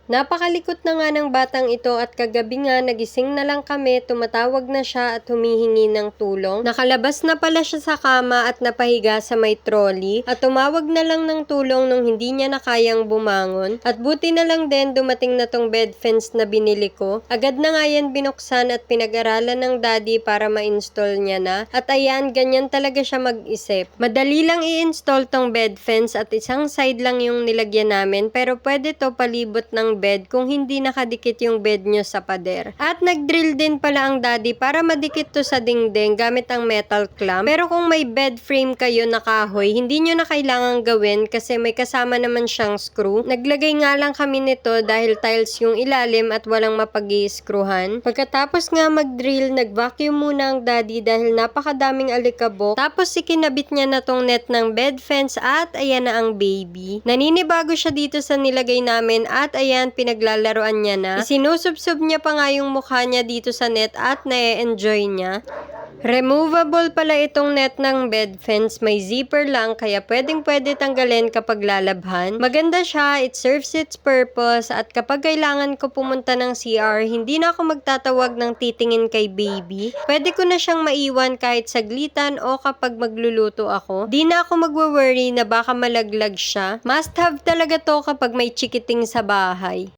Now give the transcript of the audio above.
Napakalikot na nga ng batang ito at kagabi nga nagising na lang kami, tumatawag na siya at humihingi ng tulong. Nakalabas na pala siya sa kama at napahiga sa may trolley at tumawag na lang ng tulong nung hindi niya na kayang bumangon. At buti na lang din dumating na tong bed fence na binili ko. Agad na nga yan binuksan at pinag-aralan ng daddy para ma-install niya na. At ayan, ganyan talaga siya mag-isip. Madali lang i-install tong bed fence at isang side lang yung nilagyan namin, pero pwede to palibot ng bed kung hindi nakadikit yung bed nyo sa pader. At nag-drill din pala ang daddy para madikit to sa dingding gamit ang metal clamp. Pero kung may bed frame kayo na kahoy, hindi nyo na kailangan gawin kasi may kasama naman siyang screw. Naglagay nga lang kami nito dahil tiles yung ilalim at walang mapag-i-screwhan. Pagkatapos nga mag-drill, nag-vacuum muna ang daddy dahil napakadaming alikabok. Tapos ikinabit niya na tong net ng bed fence at ayan na ang baby. Naninibago siya dito sa nilagay namin at ayan, pinaglalaroan niya na. Isinusubsob niya pa nga yung mukha niya dito sa net at na-enjoy niya. Removable pala itong net ng bed fence, may zipper lang kaya pwedeng-pwede tanggalin kapag lalabhan. Maganda siya, it serves its purpose at kapag kailangan ko pumunta ng CR, hindi na ako magtatawag ng titingin kay baby. Pwede ko na siyang maiwan kahit saglitan o kapag magluluto ako. Di na ako magwo-worry na baka malaglag siya. Must have talaga to kapag may chikiting sa bahay.